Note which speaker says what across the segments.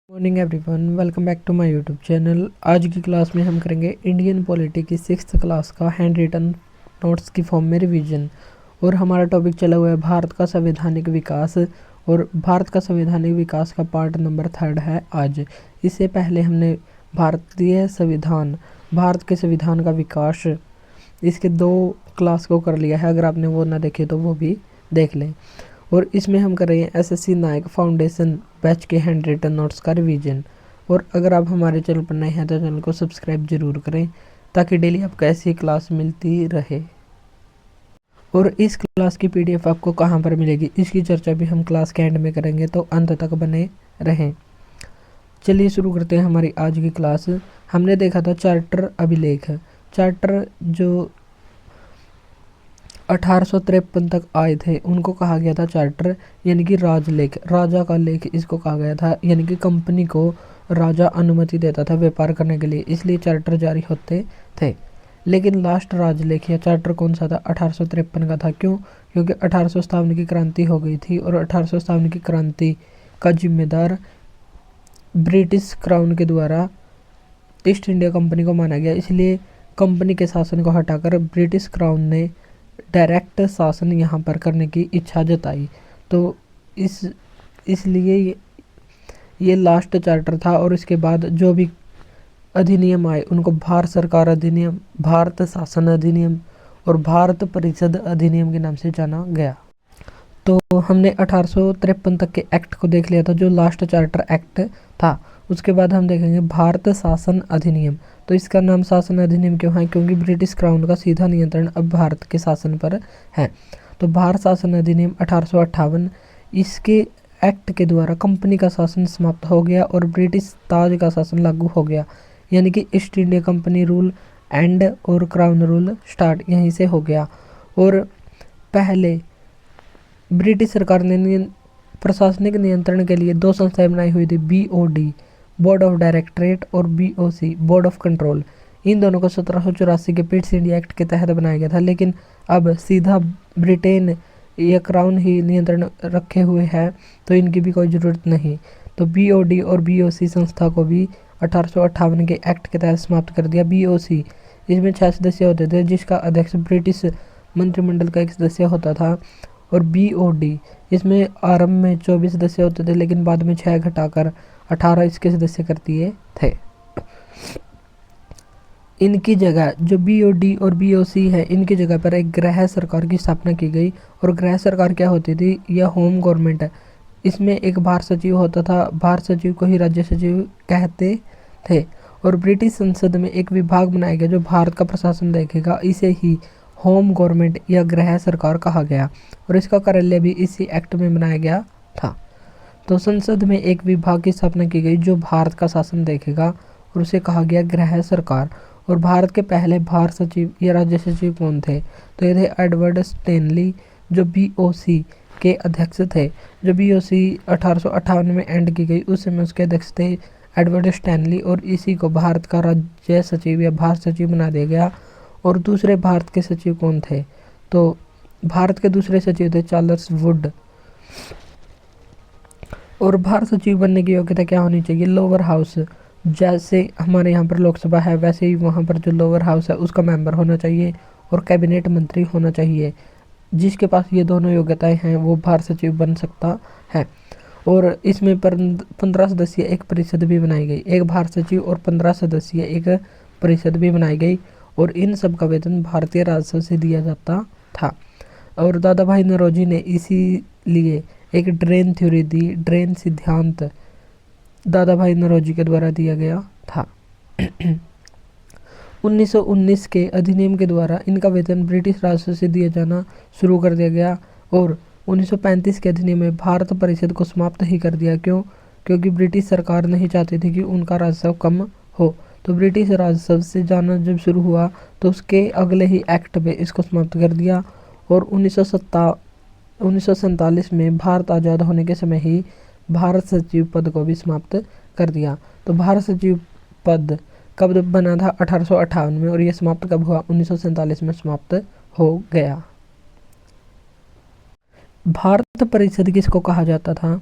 Speaker 1: Morning everyone, welcome back to my YouTube channel. आज की class में हम करेंगे इंडियन पॉलिटी की 6th क्लास का हैंड रिटन नोट्स की फॉर्म में रिवीजन। और हमारा टॉपिक चला हुआ है भारत का संवैधानिक विकास, और भारत का संवैधानिक विकास का पार्ट नंबर 3 है आज। इससे पहले हमने भारतीय संविधान, भारत के संविधान का विकास, इसके 2 क्लास को कर लिया है। अगर आपने वो ना देखे तो वो भी देख लें। और इसमें हम कर रहे हैं एसएससी नायक फाउंडेशन बैच के हैंड रिटन नोट्स का रिवीजन। और अगर आप हमारे चैनल पर नए हैं तो चैनल को सब्सक्राइब जरूर करें ताकि डेली आपको ऐसी क्लास मिलती रहे। और इस क्लास की पीडीएफ आपको कहाँ पर मिलेगी, इसकी चर्चा भी हम क्लास के एंड में करेंगे, तो अंत तक बने रहें। चलिए शुरू करते हैं हमारी आज की क्लास। हमने देखा था चार्टर अभिलेख। चार्टर जो 1853 तक आए थे उनको कहा गया था चार्टर, यानी कि राजलेख, राजा का लेख इसको कहा गया था। यानी कि कंपनी को राजा अनुमति देता था व्यापार करने के लिए, इसलिए चार्टर जारी होते थे। लेकिन लास्ट राजलेख या चार्टर कौन सा था? 1853 का था। क्यों? क्योंकि 1857 की क्रांति हो गई थी, और 1857 की क्रांति का जिम्मेदार ब्रिटिश क्राउन के द्वारा ईस्ट इंडिया कंपनी को माना गया। इसलिए कंपनी के शासन को हटाकर ब्रिटिश क्राउन ने डायरेक्ट शासन यहाँ पर करने की इच्छा जताई। तो इसलिए ये लास्ट चार्टर था। और इसके बाद जो भी अधिनियम आए उनको भारत सरकार अधिनियम, भारत शासन अधिनियम और भारत परिषद अधिनियम के नाम से जाना गया। तो हमने 1853 तक के एक्ट को देख लिया था जो लास्ट चार्टर एक्ट था। उसके बाद हम देखेंगे भारत शासन अधिनियम। तो इसका नाम शासन अधिनियम क्यों है? क्योंकि ब्रिटिश क्राउन का सीधा नियंत्रण अब भारत के शासन पर है। तो भारत शासन अधिनियम 1858, इसके एक्ट के द्वारा कंपनी का शासन समाप्त हो गया और ब्रिटिश ताज का शासन लागू हो गया। यानी कि east India company rule and और क्राउन रूल स्टार्ट यहीं से हो गया। और पहले ब्रिटिश सरकार ने प्रशासनिक नियंत्रण के लिए 2 संस्थाएं बनाई हुई थी, BOD बोर्ड ऑफ डायरेक्टरेट और BOC बोर्ड ऑफ कंट्रोल। इन दोनों को 1784 के पिट्स इंडिया एक्ट के तहत बनाया गया था। लेकिन अब सीधा ब्रिटेन या क्राउन ही नियंत्रण रखे हुए है, तो इनकी भी कोई ज़रूरत नहीं। तो BOD और BOC संस्था को भी 1858 के एक्ट के तहत समाप्त कर दिया। BOC इसमें 6 सदस्य होते थे, जिसका अध्यक्ष ब्रिटिश मंत्रिमंडल का एक सदस्य होता था। और BOD इसमें आरंभ में 24 सदस्य होते थे, लेकिन बाद में 6 घटाकर 18 इसके सदस्य कर दिए थे। इनकी जगह जो BOD और BOC है, इनकी जगह पर एक गृह सरकार की स्थापना की गई। और गृह सरकार क्या होती थी? यह होम गवर्नमेंट है। इसमें एक भारत सचिव होता था, भारत सचिव को ही राज्य सचिव कहते थे। और ब्रिटिश संसद में एक विभाग बनाया गया जो भारत का प्रशासन देखेगा, इसे ही होम गवर्नमेंट या गृह सरकार कहा गया। और इसका कार्यालय भी इसी एक्ट में बनाया गया था। तो संसद में एक विभाग की स्थापना की गई जो भारत का शासन देखेगा, और उसे कहा गया गृह सरकार। और भारत के पहले भारत सचिव या राज्य सचिव कौन थे? तो ये थे एडवर्ड स्टेनली, जो BOC के अध्यक्ष थे। जो BOC 1858 में एंड की गई, उस समय उसके अध्यक्ष थे एडवर्ड स्टेनली। और इसी को भारत का राज्य सचिव या भारत सचिव बना दिया गया। और दूसरे भारत के सचिव कौन थे? तो भारत के दूसरे सचिव थे चार्ल्स वुड। और भारत सचिव बनने की योग्यता क्या होनी चाहिए? लोअर हाउस, जैसे हमारे यहाँ पर लोकसभा है वैसे ही वहाँ पर जो लोअर हाउस है उसका मेंबर होना चाहिए, और कैबिनेट मंत्री होना चाहिए। जिसके पास ये दोनों योग्यताएं हैं वो भारत सचिव बन सकता है। और इसमें पर 15 सदस्यीय एक परिषद भी बनाई गई, एक भारत सचिव और 15 सदस्यीय एक परिषद भी बनाई गई। और इन सब का वेतन भारतीय राजस्व से दिया जाता था। और दादा भाई नौरोजी ने इसीलिए एक ड्रेन थ्योरी दी, ड्रेन सिद्धांत दादा भाई नौरोजी के द्वारा दिया गया था। 1919 के अधिनियम के द्वारा इनका वेतन ब्रिटिश राजस्व से दिया जाना शुरू कर दिया गया। और 1935 के अधिनियम में भारत परिषद को समाप्त ही कर दिया। क्यों? क्योंकि ब्रिटिश सरकार नहीं चाहती थी कि उनका राजस्व कम हो। तो ब्रिटिश राजस्व से जाना जब शुरू हुआ तो उसके अगले ही एक्ट में इसको समाप्त कर दिया। और 1947 में भारत आज़ाद होने के समय ही भारत सचिव पद को भी समाप्त कर दिया। तो भारत सचिव पद कब बना था? 1858 में। और यह समाप्त कब हुआ? 1947 में समाप्त हो गया। भारत परिषद किसको कहा जाता था?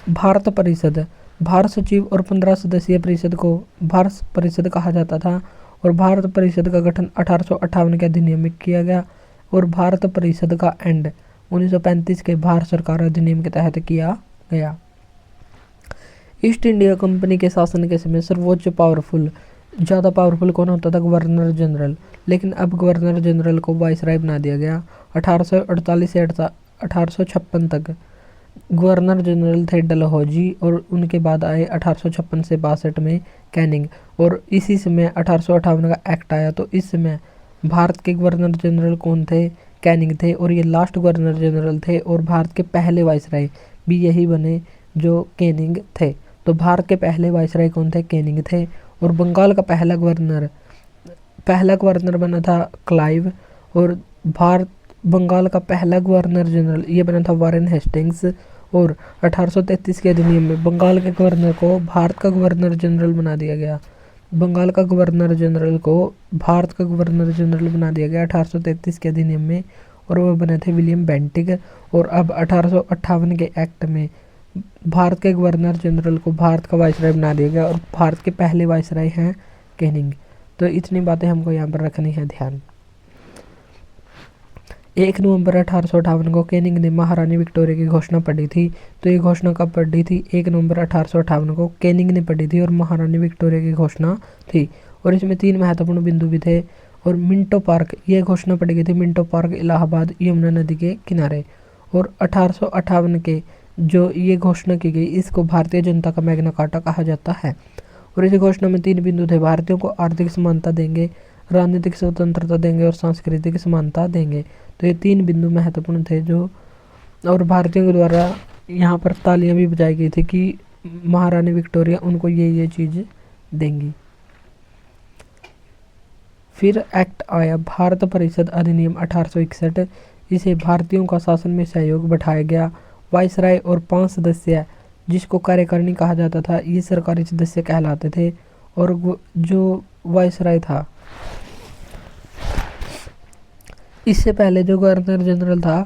Speaker 1: भारत परिषद भारत सचिव और 15 सदस्यीय परिषद को भारत परिषद कहा जाता था और भारत परिषद का गठन 1858 के अधिनियम में किया गया और भारत परिषद का एंड 1935 के भारत सरकार अधिनियम के तहत किया गया। ईस्ट इंडिया कंपनी के शासन के समय सर्वोच्च ज़्यादा पावरफुल कौन होता था? Governor general. लेकिन अब गवर्नर जनरल को वाइसराय बना दिया गया। 1848 से 1856 तक गवर्नर जनरल थे डलहौजी और उनके बाद आए 1856 से 62 में कैनिंग और इसी समय 1858 का एक्ट आया। तो इस समय भारत के गवर्नर जनरल कौन थे? कैनिंग थे और ये लास्ट गवर्नर जनरल थे और भारत के पहले वाइसराय भी यही बने जो कैनिंग थे। तो भारत के पहले वाइसराय कौन थे? कैनिंग थे। और बंगाल का पहला गवर्नर बना था क्लाइव और बंगाल का पहला गवर्नर जनरल ये बना था वारेन हेस्टिंग्स और 1833 के अधिनियम में बंगाल के गवर्नर को भारत का गवर्नर जनरल बना दिया गया। बंगाल का गवर्नर जनरल को भारत का गवर्नर जनरल बना दिया गया 1833 के अधिनियम में और वो बने थे विलियम बेंटिक। और अब 1858 के एक्ट में भारत के गवर्नर जनरल को भारत का वाइसराय बना दिया गया और भारत के पहले वाइसराय हैं कैनिंग। तो इतनी बातें हमको यहाँ पर रखनी है ध्यान। 1 नवंबर 1858 को कैनिंग ने महारानी विक्टोरिया की घोषणा पढ़ी थी। तो ये घोषणा कब पढ़ी थी? 1 नवंबर 1858 को कैनिंग ने पढ़ी थी और महारानी विक्टोरिया की घोषणा थी। और इसमें 3 महत्वपूर्ण बिंदु भी थे। और मिंटो पार्क ये घोषणा पढ़ी गई थी मिंटो पार्क इलाहाबाद यमुना नदी के किनारे। और 1858 के जो ये घोषणा की गई इसको भारतीय जनता का मैग्ना कार्टा कहा जाता है। और इस घोषणा में 3 बिंदु थे। भारतीयों को आर्थिक समानता देंगे, राजनीतिक स्वतंत्रता देंगे और सांस्कृतिक समानता देंगे। तो ये 3 बिंदु महत्वपूर्ण थे जो और भारतीयों के द्वारा यहाँ पर तालियां भी बजाई गई थी कि महारानी विक्टोरिया उनको ये चीज़ देंगी। फिर एक्ट आया भारत परिषद अधिनियम 1861। इसे भारतीयों का शासन में सहयोग बढ़ाया गया। वाइसराय और 5 सदस्य जिसको कार्यकारिणी कहा जाता था ये सरकारी सदस्य कहलाते थे। और जो वाइसराय था इससे पहले जो गवर्नर जनरल था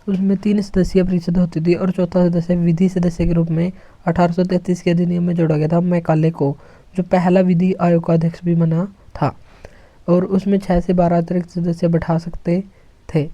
Speaker 1: उसमें 3 सदस्यीय परिषद होती थी और चौथा सदस्य विधि सदस्य के रूप में 1833 के अधिनियम में जोड़ा गया था मैकाले को, जो पहला विधि आयोग का अध्यक्ष भी बना था। और उसमें 6 से 12 अतिरिक्त सदस्य बैठा सकते थे।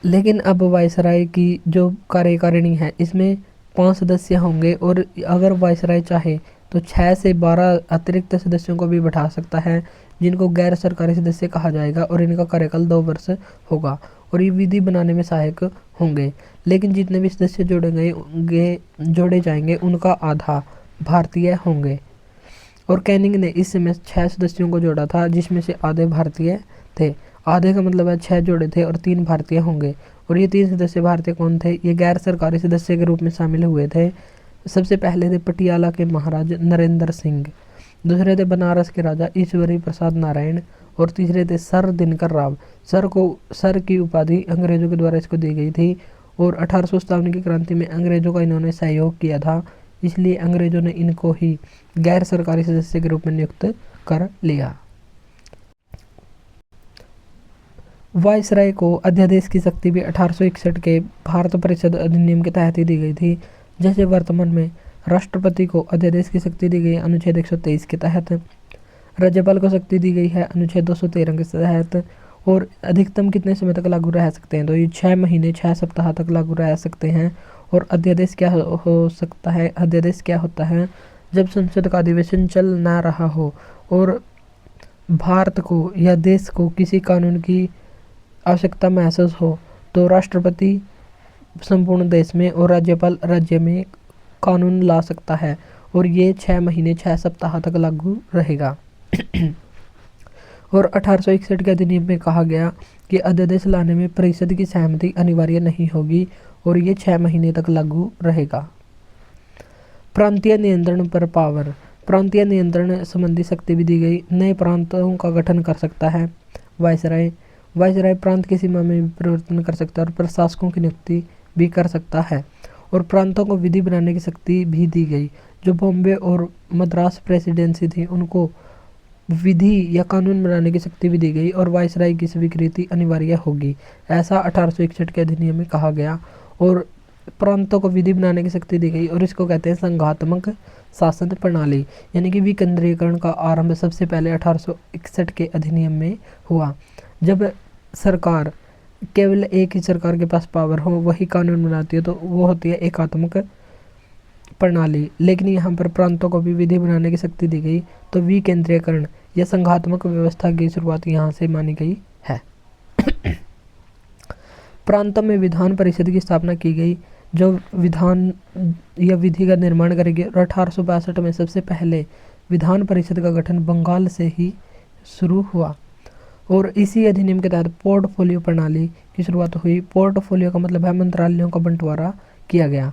Speaker 1: लेकिन अब वाइसराय की जो कार्यकारिणी है इसमें 5 सदस्य होंगे और अगर वाइसराय चाहे तो 6 से 12 अतिरिक्त सदस्यों को भी बैठा सकता है जिनको गैर सरकारी सदस्य कहा जाएगा और इनका कार्यकाल 2 वर्ष होगा और ये विधि बनाने में सहायक होंगे। लेकिन जितने भी सदस्य जोड़े जाएंगे उनका आधा भारतीय होंगे। और कैनिंग ने इस समय 6 सदस्यों को जोड़ा था जिसमें से आधे भारतीय थे। आधे का मतलब है 6 जोड़े थे और 3 भारतीय होंगे। और ये 3 सदस्य भारतीय कौन थे? ये गैर सरकारी सदस्य के रूप में शामिल हुए थे। सबसे पहले थे पटियाला के महाराज नरेंद्र सिंह, दूसरे थे बनारस के राजा ईश्वरी प्रसाद नारायण और तीसरे थे सर दिनकर राव। सर की उपाधि अंग्रेजों के द्वारा इसको दी गई थी और 1857 की क्रांति में अंग्रेजों का इन्होंने सहयोग किया था, इसलिए अंग्रेजों ने इनको ही गैर सरकारी सदस्य के रूप में नियुक्त कर लिया। वाइसराय को अध्यादेश की शक्ति भी 1861 के भारत परिषद अधिनियम के तहत ही दी गई थी। जैसे वर्तमान में राष्ट्रपति को अध्यादेश की शक्ति दी गई है अनुच्छेद 123 के तहत, राज्यपाल को शक्ति दी गई है अनुच्छेद 213 के तहत। और अधिकतम कितने समय तक लागू रह सकते हैं? तो ये 6 महीने 6 सप्ताह तक लागू रह सकते हैं। और अध्यादेश क्या हो सकता है? अध्यादेश क्या होता है? जब संसद का अधिवेशन चल ना रहा हो और भारत को या देश को किसी कानून की आवश्यकता महसूस हो तो राष्ट्रपति संपूर्ण देश में और राज्यपाल राज्य में कानून ला सकता है और ये 6 महीने 6 सप्ताह तक लागू रहेगा। और 1861 के अधिनियम में कहा गया कि अध्यादेश लाने में परिषद की सहमति अनिवार्य नहीं होगी और ये 6 महीने तक लागू रहेगा। प्रांतीय नियंत्रण पर पावर, प्रांतीय नियंत्रण संबंधी शक्ति भी दी गई। नए प्रांतों का गठन कर सकता है वाइसराय। वाइसराय प्रांत की सीमा में भी परिवर्तन कर सकता है और प्रशासकों की नियुक्ति भी कर सकता है। और प्रांतों को विधि बनाने की शक्ति भी दी गई। जो बॉम्बे और मद्रास प्रेसिडेंसी थी उनको विधि या कानून बनाने की शक्ति भी दी गई और वाइसराय की स्वीकृति अनिवार्य होगी, ऐसा 1861 के अधिनियम में कहा गया। और प्रांतों को विधि बनाने की शक्ति दी गई और इसको कहते हैं संघात्मक शासन प्रणाली। यानी कि विकेंद्रीकरण का आरंभ सबसे पहले 1861 के अधिनियम में हुआ, जब सरकार केवल एक ही सरकार के पास पावर हो, वही कानून बनाती है, तो वो होती है एकात्मक प्रणाली। लेकिन यहाँ पर प्रांतों को भी विधि बनाने की शक्ति दी गई, तो विकेंद्रीकरण या संघात्मक व्यवस्था की शुरुआत यहाँ से मानी गई है। प्रांतों में विधान परिषद की स्थापना की गई, जो विधान या विधि का निर्माण करेगी। और 1862 में सबसे पहले विधान परिषद का गठन बंगाल से ही शुरू हुआ और इसी अधिनियम के तहत पोर्टफोलियो प्रणाली की शुरुआत हुई। पोर्टफोलियो का मतलब है मंत्रालयों का बंटवारा किया गया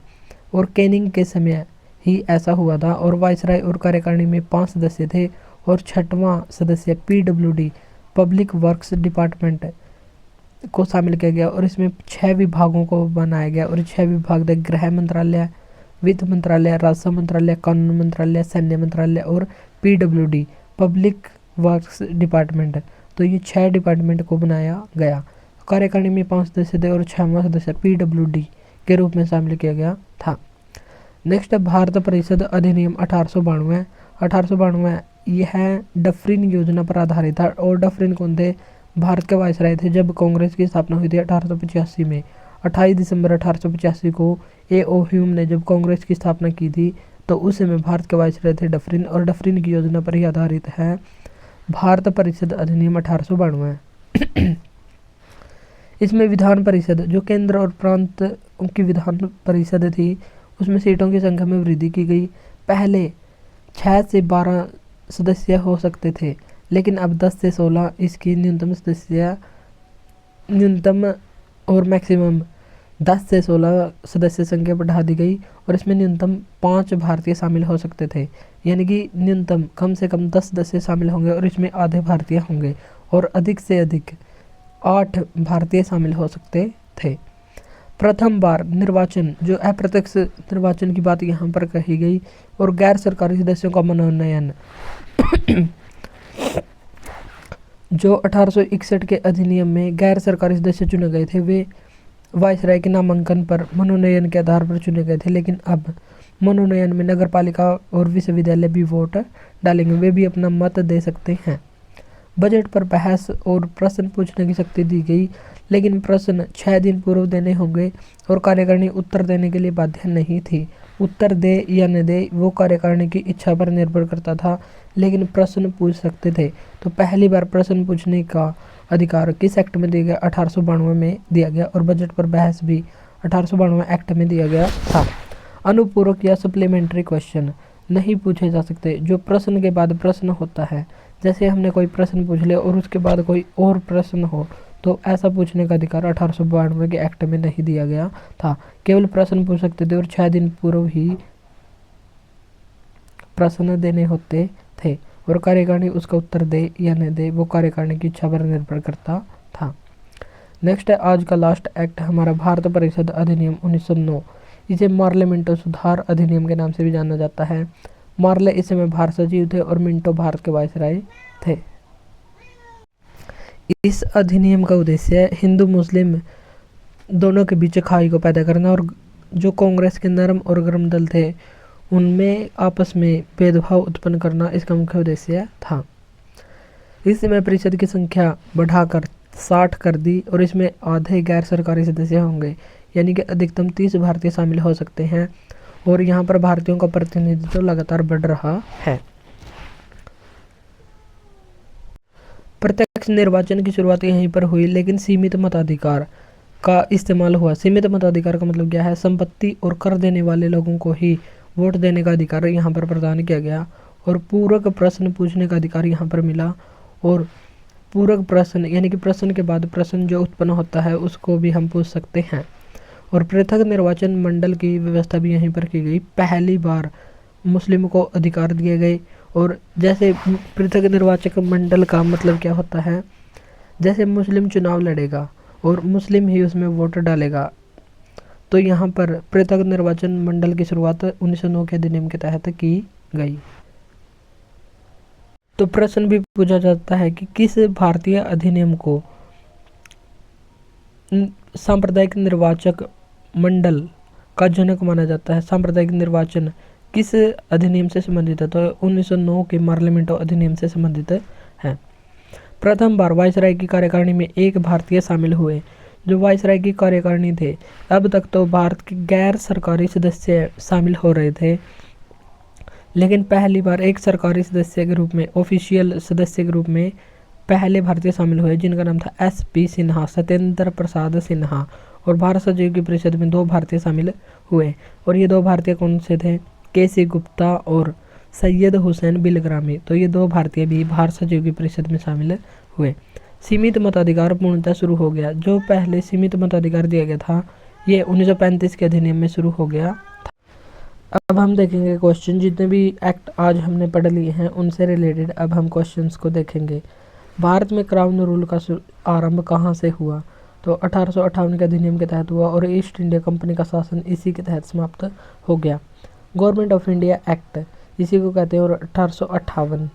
Speaker 1: और कैनिंग के समय ही ऐसा हुआ था। और वायसराय और कार्यकारिणी में 5 सदस्य थे और 6वां सदस्य PWD पब्लिक वर्क्स डिपार्टमेंट को शामिल किया गया और इसमें 6 विभागों को बनाया गया और 6 विभाग थे गृह मंत्रालय, वित्त मंत्रालय, राजस्व मंत्रालय, कानून मंत्रालय, सैन्य मंत्रालय और PWD पब्लिक वर्क्स डिपार्टमेंट। तो ये 6 डिपार्टमेंट को बनाया गया। कार्यकारिणी में 5 सदस्य थे और 6वां सदस्य PWD के रूप में शामिल किया गया था। नेक्स्ट भारत परिषद अधिनियम 1892। 1892 यह डफरिन योजना पर आधारित था और डफरिन कौन थे? भारत के वायसराय थे जब कांग्रेस की स्थापना हुई थी 1885 में। 28 दिसंबर 1885 को A.O. ह्यूम ने जब कांग्रेस की स्थापना की थी, तो उस समय भारत के वायसराय थे डफरिन और डफरिन की योजना पर ही आधारित है भारत परिषद अधिनियम 1892। इसमें विधान परिषद जो केंद्र और प्रांत की विधान परिषद थी, उसमें सीटों की संख्या में वृद्धि की गई। पहले 6 से 12 सदस्य हो सकते थे, लेकिन अब 10 से 16 इसकी न्यूनतम और मैक्सिमम 10 से 16 सदस्य संख्या बढ़ा दी गई और इसमें न्यूनतम 5 भारतीय शामिल हो सकते थे। यानी कि न्यूनतम कम से कम 10 सदस्य शामिल होंगे और इसमें आधे भारतीय होंगे और अधिक से अधिक 8 भारतीय शामिल हो सकते थे। प्रथम बार निर्वाचन जो अप्रत्यक्ष निर्वाचन की बात यहाँ पर कही गई और गैर सरकारी सदस्यों का मनोनयन जो 1861 के अधिनियम में गैर सरकारी सदस्य चुने गए थे, वे वायसराय के नामांकन पर मनोनयन के आधार पर चुने गए थे। लेकिन अब मनोनयन में नगर पालिका और विश्वविद्यालय भी वोट डालेंगे, वे भी अपना मत दे सकते हैं। बजट पर बहस और प्रश्न पूछने की शक्ति दी गई, लेकिन प्रश्न 6 दिन पूर्व देने होंगे और कार्यकारिणी उत्तर देने के लिए बाध्य नहीं थी। उत्तर दे या न दे वो कार्यकारिणी की इच्छा पर निर्भर करता था, लेकिन प्रश्न पूछ सकते थे। तो पहली बार प्रश्न पूछने का अधिकार किस एक्ट में दिया गया? 1892 में दिया गया और बजट पर बहस भी 1892 एक्ट में दिया गया था। अनुपूरक या सप्लीमेंट्री क्वेश्चन नहीं पूछे जा सकते। जो प्रश्न के बाद प्रश्न होता है, जैसे हमने कोई प्रश्न पूछ लिया और उसके बाद कोई और प्रश्न हो, तो ऐसा पूछने का अधिकार 1892 के एक्ट में नहीं दिया गया था। केवल प्रश्न पूछ सकते थे और 6 दिन पूर्व ही प्रश्न देने होते थे और कार्यकारिणी उसका उत्तर दे या न दे वो कार्यकारिणी की इच्छा पर निर्भर करता था। नेक्स्ट है आज का लास्ट एक्ट हमारा भारत परिषद अधिनियम 1909। इसे मार्ले मिंटो सुधार अधिनियम के नाम से भी जाना जाता है। मार्ले इस समय भारत सचिव थे और मिंटो भारत के वायसराय थे। इस अधिनियम का उद्देश्य हिंदू मुस्लिम दोनों के बीच खाई को पैदा करना और जो कांग्रेस के नरम और गर्म दल थे उनमें आपस में भेदभाव उत्पन्न करना इसका मुख्य उद्देश्य था। इस समय परिषद की संख्या बढ़ाकर 60 कर दी और इसमें आधे गैर सरकारी सदस्य होंगे, यानी कि अधिकतम 30 भारतीय शामिल हो सकते हैं और यहाँ पर भारतीयों का प्रतिनिधित्व लगातार बढ़ रहा है। प्रत्यक्ष निर्वाचन की शुरुआत यहीं पर हुई, लेकिन सीमित मताधिकार का इस्तेमाल हुआ। सीमित मताधिकार का मतलब क्या है? संपत्ति और कर देने वाले लोगों को ही वोट देने का अधिकार यहाँ पर प्रदान किया गया और पूरक प्रश्न पूछने का अधिकार यहाँ पर मिला। और पूरक प्रश्न यानी कि प्रश्न के बाद प्रश्न जो उत्पन्न होता है उसको भी हम पूछ सकते हैं। और पृथक निर्वाचन मंडल की व्यवस्था भी यहीं पर की गई। पहली बार मुस्लिमों को अधिकार दिए गए और जैसे पृथक निर्वाचक मंडल का मतलब क्या होता है? जैसे मुस्लिम चुनाव लड़ेगा और मुस्लिम ही उसमें वोट डालेगा, तो यहाँ पर पृथक निर्वाचन मंडल की शुरुआत 1909 के अधिनियम के तहत की गई। तो प्रश्न भी पूछा जाता है कि किस भारतीय अधिनियम को सांप्रदायिक निर्वाचक मंडल का जनक माना जाता है। सांप्रदायिक निर्वाचन किस अधिनियम से संबंधित है? तो 1909 के पार्लियामेंटो अधिनियम से संबंधित है। प्रथम बार वायसराय की कार्यकारिणी में एक भारतीय शामिल हुए। जो वायसराय की कार्यकारिणी थे, अब तक तो भारत के गैर सरकारी सदस्य शामिल हो रहे थे, लेकिन पहली बार एक सरकारी सदस्य के रूप में, ऑफिशियल सदस्य के रूप में पहले भारतीय शामिल हुए, जिनका नाम था SP सिन्हा, सत्येंद्र प्रसाद सिन्हा। और भारत सचिव की परिषद में 2 भारतीय शामिल हुए, और ये 2 भारतीय कौन से थे? KC गुप्ता और सैयद हुसैन बिलग्रामी। तो ये 2 भारतीय भी भारत सचिव की परिषद में शामिल हुए। सीमित मताधिकार पूर्णतः शुरू हो गया। जो पहले सीमित मताधिकार दिया गया था, ये 1935 के अधिनियम में शुरू हो गया। अब हम देखेंगे क्वेश्चन, जितने भी एक्ट आज हमने पढ़ लिए हैं उनसे रिलेटेड अब हम क्वेश्चंस को देखेंगे। भारत में क्राउन रूल का आरंभ कहाँ से हुआ? तो 1858 के अधिनियम के तहत हुआ, और ईस्ट इंडिया कंपनी का शासन इसी के तहत समाप्त हो गया। गवर्नमेंट ऑफ इंडिया एक्ट इसी को कहते हैं, और 1858।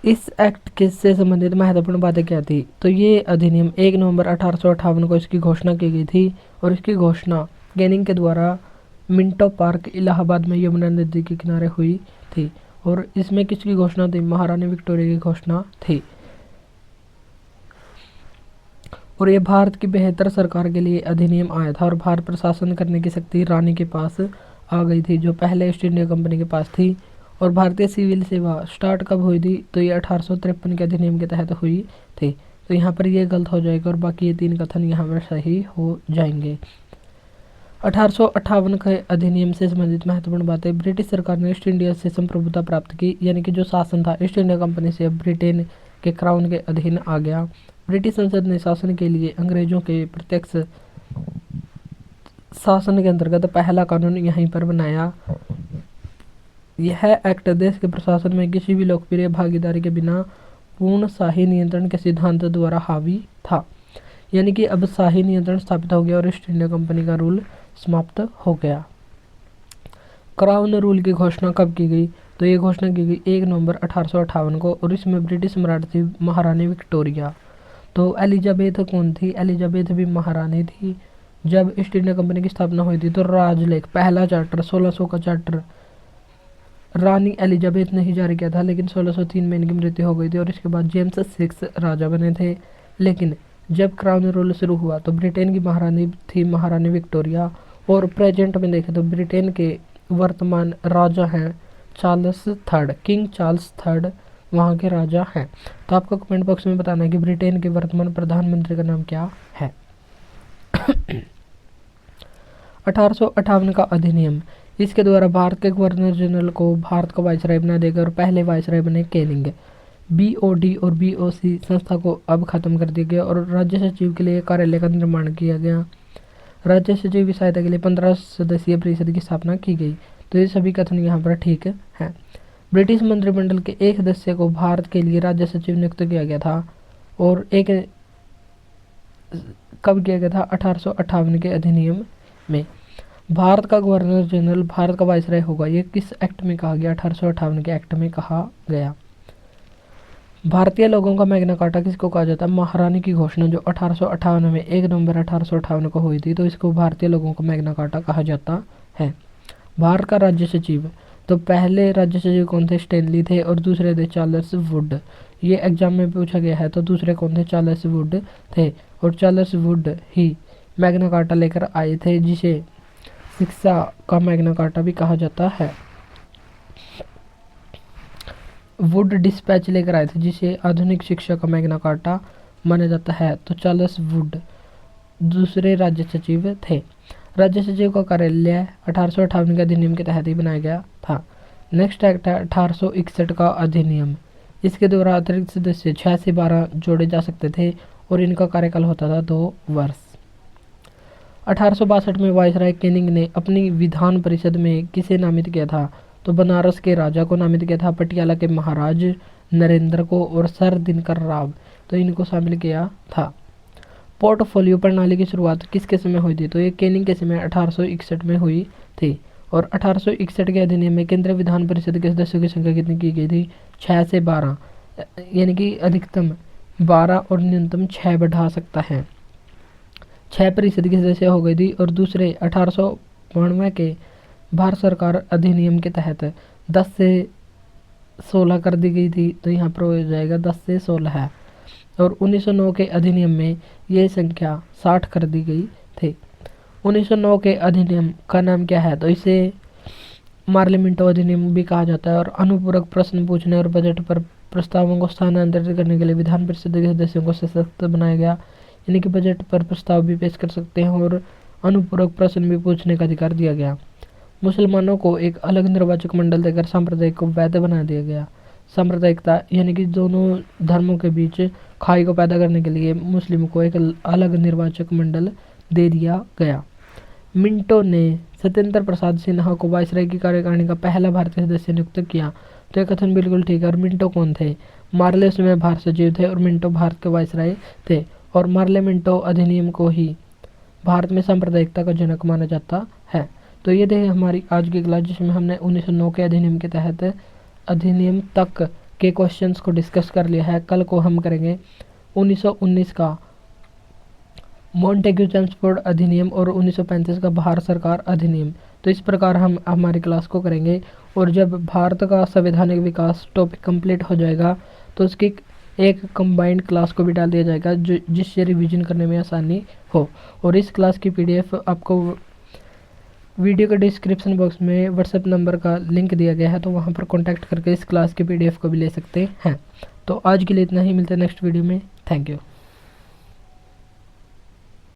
Speaker 1: इस एक्ट से संबंधित महत्वपूर्ण बातें क्या थी? तो ये अधिनियम 1 नवंबर 1858 को इसकी घोषणा की गई थी, और इसकी घोषणा कैनिंग के द्वारा मिंटो पार्क इलाहाबाद में यमुना नदी के किनारे हुई थी। और इसमें किसकी घोषणा थी? महारानी विक्टोरिया की घोषणा थी। और ये भारत की बेहतर सरकार के लिए अधिनियम आया था, और भारत पर शासन करने की शक्ति रानी के पास आ गई थी, जो पहले ईस्ट इंडिया कंपनी के पास थी। और भारतीय सिविल सेवा स्टार्ट कब हुई थी? तो ये 1853 के अधिनियम के तहत हुई थी। तो यहाँ पर ये गलत हो जाएगा, और बाकी ये 3 कथन यहाँ पर सही हो जाएंगे। 1858 के अधिनियम से संबंधित महत्वपूर्ण बातें। ब्रिटिश सरकार ने ईस्ट इंडिया से संप्रभुता प्राप्त की, यानी कि जो शासन था ईस्ट इंडिया कंपनी से अब ब्रिटेन के क्राउन के अधीन आ गया। ब्रिटिश संसद ने शासन के लिए अंग्रेजों के प्रत्यक्ष शासन के अंतर्गत पहला कानून यहीं पर बनाया। यह एक्ट देश के प्रशासन में किसी भी लोकप्रिय भागीदारी के बिना पूर्ण शाही नियंत्रण के सिद्धांत द्वारा हावी था, यानी कि अब शाही नियंत्रण स्थापित हो गया और ईस्ट इंडिया कंपनी का रूल समाप्त हो गया। क्राउन रूल की घोषणा कब की गई? तो ये घोषणा की गई 1 नवंबर 1858 को, और इसमें ब्रिटिश सम्राट थी महारानी विक्टोरिया। तो एलिजाबेथ कौन थी? एलिजाबेथ भी महारानी थी। जब ईस्ट इंडिया कंपनी की स्थापना हुई थी तो राजलेख पहला चार्टर 1600 का चार्टर रानी एलिजाबेथ ने ही जारी किया था, लेकिन 1603 में इनकी मृत्यु हो गई थी, और इसके बाद जेम्स 6 राजा बने थे। लेकिन जब क्राउन रूल शुरू हुआ तो ब्रिटेन की महारानी थी महारानी विक्टोरिया, और प्रेजेंट में देखें तो ब्रिटेन के वर्तमान राजा हैं Charles third, king Charles third वहाँ के राजा हैं। तो आपको कमेंट बॉक्स में बताना है कि ब्रिटेन के वर्तमान प्रधानमंत्री का नाम क्या है। 1858 का अधिनियम, इसके द्वारा भारत के गवर्नर जनरल को भारत का वायसराय बना देगा, और पहले वायसराय बने कैनिंग। BOD और BOC संस्था को अब खत्म कर दिया गया, और राज्य सचिव के लिए कार्यालय का निर्माण किया गया। राज्य सचिव की सहायता के लिए 15 सदस्यीय परिषद की स्थापना की गई। तो ये सभी कथन यहाँ पर ठीक है। ब्रिटिश मंत्रिमंडल के एक सदस्य को भारत के लिए राज्य सचिव नियुक्त किया गया था, और एक कब किया गया था? 1858 के अधिनियम में। भारत का गवर्नर जनरल भारत का वायसराय होगा, ये किस एक्ट में कहा गया? 1858 के एक्ट में कहा गया। भारतीय लोगों का मैग्ना कार्टा किसको कहा जाता है? महारानी की घोषणा जो 1858 में 1 नवंबर 1858 को हुई थी, तो इसको भारतीय लोगों का मैग्ना कार्टा कहा जाता है। भारत का राज्य सचिव, तो पहले राज्य सचिव कौन थे? स्टैनली थे, और दूसरे थे चार्ल्स वुड। ये एग्जाम में पूछा गया है, तो दूसरे कौन थे? चार्ल्स वुड थे, और Charles would he Magna carta लेकर आए थे, जिसे शिक्षा का मैग्ना कार्टा भी कहा जाता है। वुड डिस्पैच लेकर आए थे, जिसे आधुनिक शिक्षा का मैग्ना कार्टा माना जाता है। तो चार्ल्स वुड दूसरे राज्य सचिव थे। राज्य सचिव का कार्यालय 1858 के अधिनियम के तहत ही बनाया गया था। नेक्स्ट एक्ट है 1861 का अधिनियम। इसके द्वारा अतिरिक्त सदस्य 6 से 12 जोड़े जा सकते थे, और इनका कार्यकाल होता था 2 वर्ष। 1862 में वायसराय कैनिंग ने अपनी विधान परिषद में किसे नामित किया था? तो बनारस के राजा को नामित किया था, पटियाला के महाराज नरेंद्र को, और सर दिनकर राव, तो इनको शामिल किया था। पोर्टफोलियो प्रणाली की शुरुआत किसके समय हुई थी? तो ये कैनिंग के समय 1861 में हुई थी, और 1861 के अधिनियम में केंद्रीय विधान परिषद के सदस्यों की संख्या कितनी की गई थी? 6 से 12, यानी कि अधिकतम 12 और न्यूनतम 6 बढ़ा सकता है। 6% की सदस्य हो गई थी और दूसरे 1892 के भारत सरकार अधिनियम के तहत 10 से 16 कर दी गई थी। तो यहाँ पर हो जाएगा 10 से 16 है। और 1909 के अधिनियम में ये संख्या 60 कर दी गई थी। 1909 के अधिनियम का नाम क्या है? तो इसे मार्लिमेंटो अधिनियम भी कहा जाता है। और अनुपूरक प्रश्न पूछने और बजट पर प्रस्तावों को स्थानांतरित करने के लिए विधान परिषद के सदस्यों को सशक्त बनाया गया, यानी कि बजट पर प्रस्ताव भी पेश कर सकते हैं और अनुपूरक प्रश्न भी पूछने का अधिकार दिया गया। मुसलमानों को एक अलग निर्वाचक मंडल देकर सांप्रदायिक को वैध बना दिया गया। सांप्रदायिकता यानी कि दोनों धर्मों के बीच खाई को पैदा करने के लिए मुस्लिम को एक अलग निर्वाचक मंडल दे दिया गया। मिंटो ने सत्येंद्र प्रसाद सिन्हा को वायसराय की कार्यकारिणी का पहला भारतीय सदस्य नियुक्त किया। तो यह कथन बिल्कुल ठीक है। और मिंटो कौन थे? मार्ले उस समय भारत सचिव थे और मिंटो भारत के वायसराय थे। और मार्ले मिंटो अधिनियम को ही भारत में सांप्रदायिकता का जनक माना जाता है। तो ये थे हमारी आज की क्लास, जिसमें हमने 1909 के अधिनियम के तहत अधिनियम तक के क्वेश्चंस को डिस्कस कर लिया है। कल को हम करेंगे 1919 का मॉन्टेग्यू चेम्सफोर्ड अधिनियम और 1935 का भारत सरकार अधिनियम। तो इस प्रकार हम हमारी क्लास को करेंगे। और जब भारत का संवैधानिक विकास टॉपिक कंप्लीट हो जाएगा तो उसकी एक कंबाइंड क्लास को भी डाल दिया जाएगा, जो जिससे रिवीजन करने में आसानी हो। और इस क्लास की PDF आपको वीडियो के डिस्क्रिप्शन बॉक्स में व्हाट्सएप नंबर का लिंक दिया गया है, तो वहाँ पर कॉन्टैक्ट करके इस क्लास की PDF को भी ले सकते हैं। तो आज के लिए इतना ही, मिलते हैं नेक्स्ट वीडियो में। Thank you.